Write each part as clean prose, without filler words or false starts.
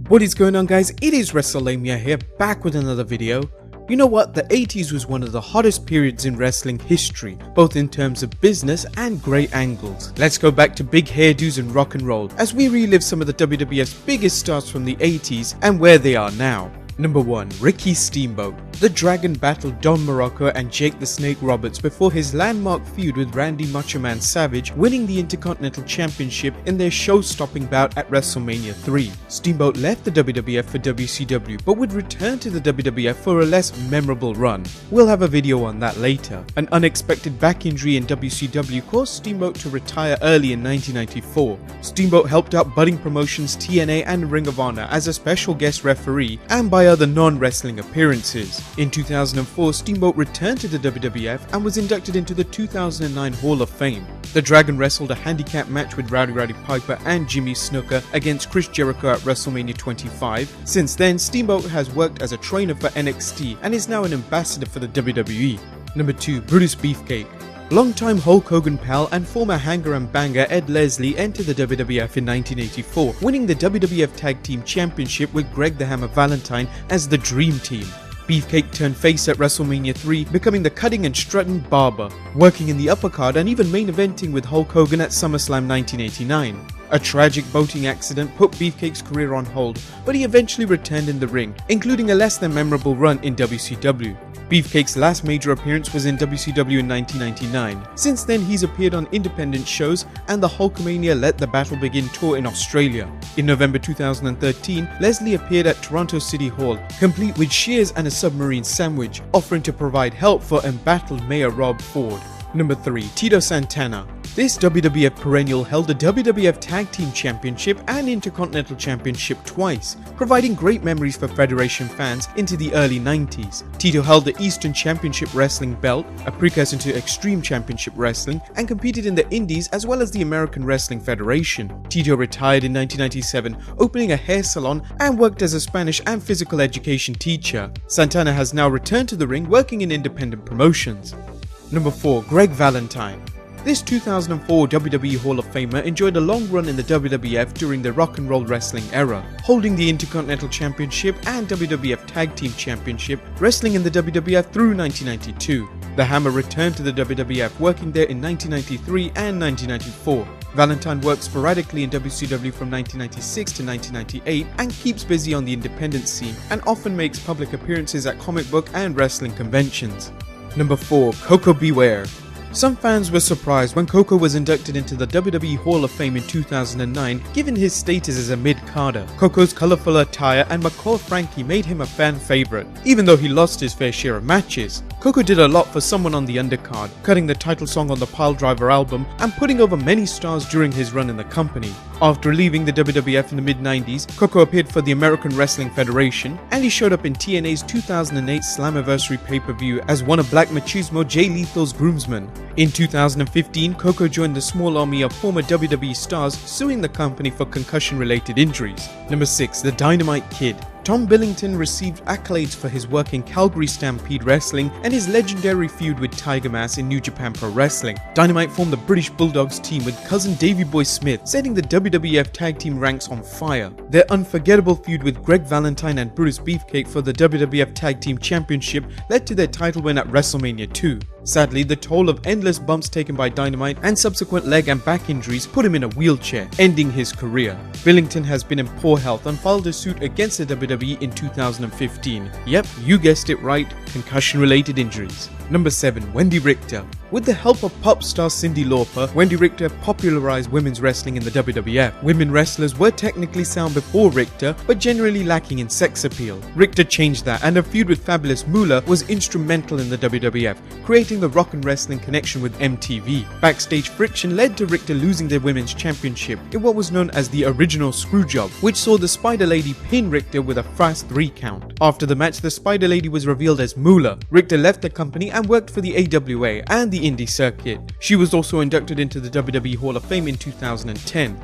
What is going on, guys? It is WrestleMania here, back with another video. You know what, the 80s was one of the hottest periods in wrestling history, both in terms of business and great angles. Let's go back to big hairdos and rock and roll as we relive some of the WWF's biggest stars from the 80s and where they are now. Number 1. Ricky Steamboat. The Dragon battled Don Morocco and Jake the Snake Roberts before his landmark feud with Randy Macho Man Savage, winning the Intercontinental Championship in their show-stopping bout at WrestleMania 3. Steamboat left the WWF for WCW but would return to the WWF for a less memorable run. We'll have a video on that later. An unexpected back injury in WCW caused Steamboat to retire early in 1994. Steamboat helped out budding promotions TNA and Ring of Honor as a special guest referee and by other non-wrestling appearances. In 2004, Steamboat returned to the WWF and was inducted into the 2009 Hall of Fame. The Dragon wrestled a handicap match with Rowdy Piper and Jimmy Snuka against Chris Jericho at WrestleMania 25. Since then, Steamboat has worked as a trainer for NXT and is now an ambassador for the WWE. Number 2. Brutus Beefcake. Longtime Hulk Hogan pal and former hanger and banger Ed Leslie entered the WWF in 1984, winning the WWF Tag Team Championship with Greg the Hammer Valentine as the Dream Team. Beefcake turned face at WrestleMania 3, becoming the cutting and strutting barber, working in the upper card and even main eventing with Hulk Hogan at SummerSlam 1989. A tragic boating accident put Beefcake's career on hold, but he eventually returned in the ring, including a less than memorable run in WCW. Beefcake's last major appearance was in WCW in 1999. Since then, he's appeared on independent shows and the Hulkamania Let the Battle Begin tour in Australia. In November 2013, Leslie appeared at Toronto City Hall, complete with shears and a submarine sandwich, offering to provide help for embattled Mayor Rob Ford. Number 3. Tito Santana. This WWF perennial held the WWF Tag Team Championship and Intercontinental Championship twice, providing great memories for Federation fans into the early 90s. Tito held the Eastern Championship Wrestling belt, a precursor to Extreme Championship Wrestling, and competed in the Indies as well as the American Wrestling Federation. Tito retired in 1997, opening a hair salon and worked as a Spanish and physical education teacher. Santana has now returned to the ring, working in independent promotions. Number 4. Greg Valentine. This 2004 WWE Hall of Famer enjoyed a long run in the WWF during the Rock and Roll Wrestling era, holding the Intercontinental Championship and WWF Tag Team Championship, wrestling in the WWF through 1992. The Hammer returned to the WWF, working there in 1993 and 1994. Valentine worked sporadically in WCW from 1996 to 1998 and keeps busy on the independent scene and often makes public appearances at comic book and wrestling conventions. Number 4. Coco Beware. Some fans were surprised when Coco was inducted into the WWE Hall of Fame in 2009, given his status as a mid-carder. Coco's colourful attire and McCall Frankie made him a fan favourite, even though he lost his fair share of matches. Coco did a lot for someone on the undercard, cutting the title song on the Piledriver album and putting over many stars during his run in the company. After leaving the WWF in the mid-90s, Coco appeared for the American Wrestling Federation, and he showed up in TNA's 2008 Slammiversary pay-per-view as one of Black Machismo Jay Lethal's groomsmen. In 2015, Coco joined the small army of former WWE stars, suing the company for concussion-related injuries. Number 6. The Dynamite Kid. Tom Billington received accolades for his work in Calgary Stampede Wrestling and his legendary feud with Tiger Mask in New Japan Pro Wrestling. Dynamite formed the British Bulldogs team with cousin Davey Boy Smith, setting the WWF tag team ranks on fire. Their unforgettable feud with Greg Valentine and Brutus Beefcake for the WWF Tag Team Championship led to their title win at WrestleMania 2. Sadly, the toll of endless bumps taken by Dynamite and subsequent leg and back injuries put him in a wheelchair, ending his career. Billington has been in poor health and filed a suit against the WWE in 2015. Yep, you guessed it right, concussion-related injuries. Number 7. Wendy Richter. With the help of pop star Cyndi Lauper, Wendy Richter popularized women's wrestling in the WWF. Women wrestlers were technically sound before Richter, but generally lacking in sex appeal. Richter changed that, and her feud with Fabulous Moolah was instrumental in the WWF, creating the rock and wrestling connection with MTV. Backstage friction led to Richter losing the women's championship in what was known as the original Screwjob, which saw the Spider Lady pin Richter with a fast 3 count. After the match, the Spider Lady was revealed as Moolah. Richter left the company and worked for the AWA and the indie circuit. She was also inducted into the WWE Hall of Fame in 2010.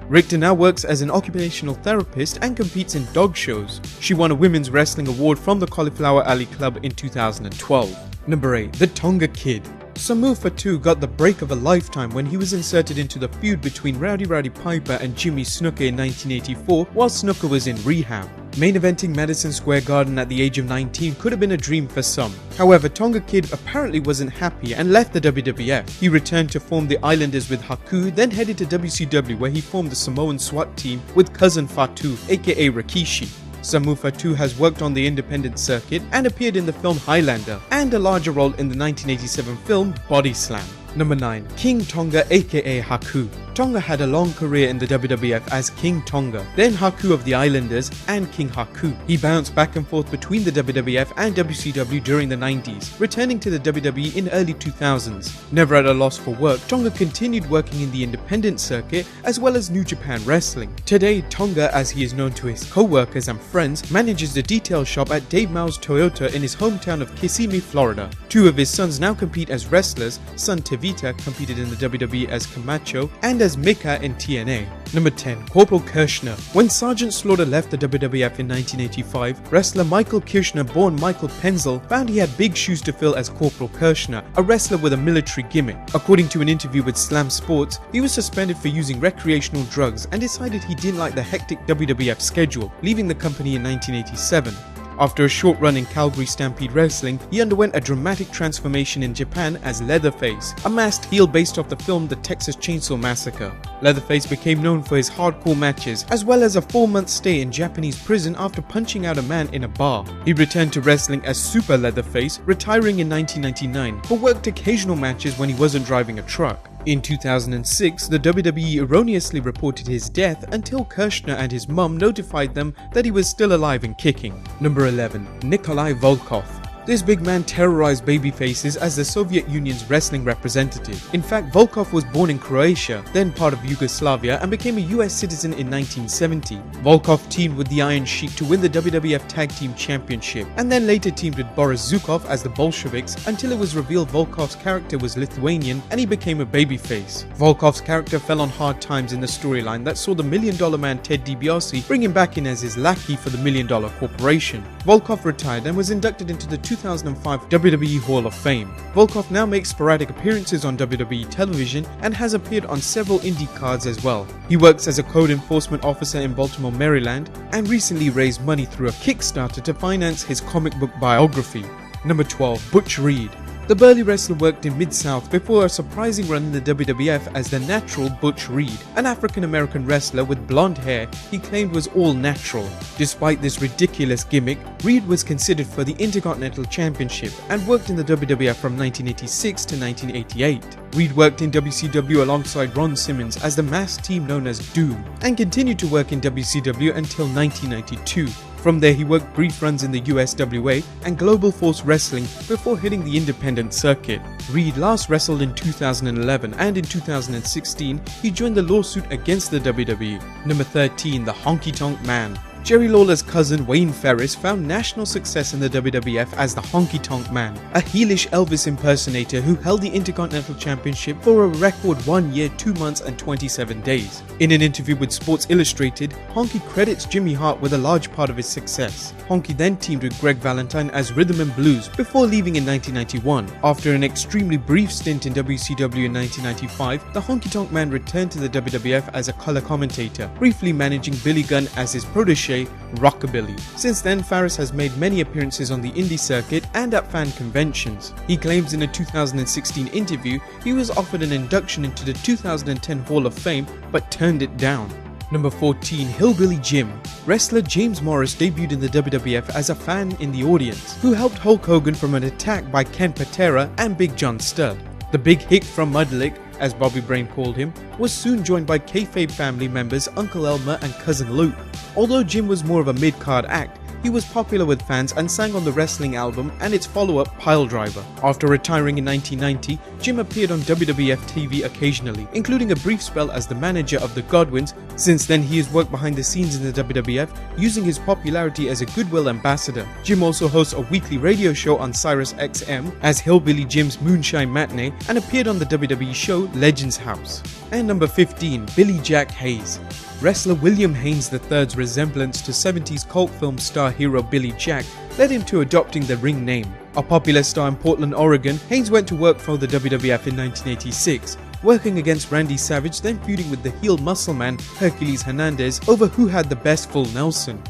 Richter now works as an occupational therapist and competes in dog shows. She won a women's wrestling award from the Cauliflower Alley Club in 2012. Number 8. The Tonga Kid. Samu Fatu got the break of a lifetime when he was inserted into the feud between Rowdy Roddy Piper and Jimmy Snuka in 1984 while Snuka was in rehab. Main eventing Madison Square Garden at the age of 19 could have been a dream for some. However, Tonga Kid apparently wasn't happy and left the WWF. He returned to form the Islanders with Haku, then headed to WCW where he formed the Samoan SWAT team with Cousin Fatu, aka Rikishi. Samu Fatu has worked on the independent circuit and appeared in the film Highlander, and a larger role in the 1987 film Body Slam. Number 9. King Tonga aka Haku. Tonga had a long career in the WWF as King Tonga, then Haku of the Islanders and King Haku. He bounced back and forth between the WWF and WCW during the 90s, returning to the WWE in early 2000s. Never at a loss for work, Tonga continued working in the independent circuit as well as New Japan Wrestling. Today, Tonga, as he is known to his co-workers and friends, manages the detail shop at Dave Mao's Toyota in his hometown of Kissimmee, Florida. Two of his sons now compete as wrestlers. Son Tevita competed in the WWE as Camacho and as Mika in TNA. Number 10. Corporal Kerchner. When Sergeant Slaughter left the WWF in 1985, wrestler Michael Kirchner, born Michael Penzel, found he had big shoes to fill as Corporal Kerchner, a wrestler with a military gimmick. According to an interview with Slam Sports, he was suspended for using recreational drugs and decided he didn't like the hectic WWF schedule, leaving the company in 1987. After a short run in Calgary Stampede Wrestling, he underwent a dramatic transformation in Japan as Leatherface, a masked heel based off the film The Texas Chainsaw Massacre. Leatherface became known for his hardcore matches, as well as a 4-month stay in Japanese prison after punching out a man in a bar. He returned to wrestling as Super Leatherface, retiring in 1999, but worked occasional matches when he wasn't driving a truck. In 2006, the WWE erroneously reported his death until Kerchner and his mum notified them that he was still alive and kicking. Number 11. Nikolai Volkoff. This big man terrorized babyfaces as the Soviet Union's wrestling representative. In fact, Volkoff was born in Croatia, then part of Yugoslavia, and became a US citizen in 1970. Volkoff teamed with the Iron Sheik to win the WWF Tag Team Championship, and then later teamed with Boris Zukov as the Bolsheviks until it was revealed Volkoff's character was Lithuanian and he became a babyface. Volkoff's character fell on hard times in the storyline that saw the $1 Million Man Ted DiBiase bring him back in as his lackey for the $1 Million Corporation. Volkoff retired and was inducted into the 2005 WWE Hall of Fame. Volkoff now makes sporadic appearances on WWE television and has appeared on several indie cards as well. He works as a code enforcement officer in Baltimore, Maryland, and recently raised money through a Kickstarter to finance his comic book biography. Number 12. Butch Reed. The burly wrestler worked in Mid-South before a surprising run in the WWF as the Natural Butch Reed, an African-American wrestler with blonde hair he claimed was all natural. Despite this ridiculous gimmick, Reed was considered for the Intercontinental Championship and worked in the WWF from 1986 to 1988. Reed worked in WCW alongside Ron Simmons as the masked team known as Doom, and continued to work in WCW until 1992. From there, he worked brief runs in the USWA and Global Force Wrestling before hitting the independent circuit. Reed last wrestled in 2011, and in 2016, he joined the lawsuit against the WWE. Number 13. The Honky Tonk Man. Jerry Lawler's cousin Wayne Ferris found national success in the WWF as the Honky Tonk Man, a heelish Elvis impersonator who held the Intercontinental Championship for a record 1 year, 2 months and 27 days. In an interview with Sports Illustrated, Honky credits Jimmy Hart with a large part of his success. Honky then teamed with Greg Valentine as Rhythm and Blues before leaving in 1991. After an extremely brief stint in WCW in 1995, the Honky Tonk Man returned to the WWF as a color commentator, briefly managing Billy Gunn as his protege, Rockabilly. Since then, Ferris has made many appearances on the indie circuit and at fan conventions. He claims in a 2016 interview he was offered an induction into the 2010 Hall of Fame but turned it down. Number 14. Hillbilly Jim. Wrestler James Morris debuted in the WWF as a fan in the audience, who helped Hulk Hogan from an attack by Ken Patera and Big John Studd. The Big Hick from Mudlick, as Bobby Brain called him, was soon joined by kayfabe family members Uncle Elmer and Cousin Luke. Although Jim was more of a mid-card act, he was popular with fans and sang on the wrestling album and its follow-up Piledriver. After retiring in 1990, Jim appeared on WWF TV occasionally, including a brief spell as the manager of the Godwins. Since then, he has worked behind the scenes in the WWF, using his popularity as a goodwill ambassador. Jim also hosts a weekly radio show on Sirius XM as Hillbilly Jim's Moonshine Matinee and appeared on the WWE show Legends House. And number 15. Billy Jack Hayes. Wrestler William Haynes III's resemblance to 70s cult film star hero Billy Jack led him to adopting the ring name. A popular star in Portland, Oregon, Haynes went to work for the WWF in 1986, working against Randy Savage, then feuding with the heel muscle man Hercules Hernandez over who had the best full Nelson.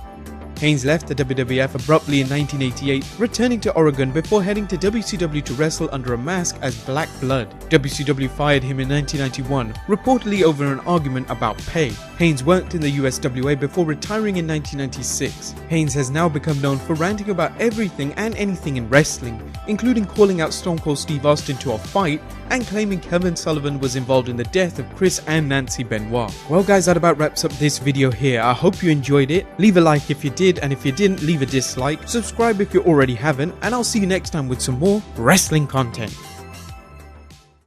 Haynes left the WWF abruptly in 1988, returning to Oregon before heading to WCW to wrestle under a mask as Black Blood. WCW fired him in 1991, reportedly over an argument about pay. Haynes worked in the USWA before retiring in 1996. Haynes has now become known for ranting about everything and anything in wrestling, including calling out Stone Cold Steve Austin to a fight and claiming Kevin Sullivan was involved in the death of Chris and Nancy Benoit. Well guys, that about wraps up this video here. I hope you enjoyed it. Leave a like if you did, and if you didn't, leave a dislike. Subscribe if you already haven't, and I'll see you next time with some more wrestling content.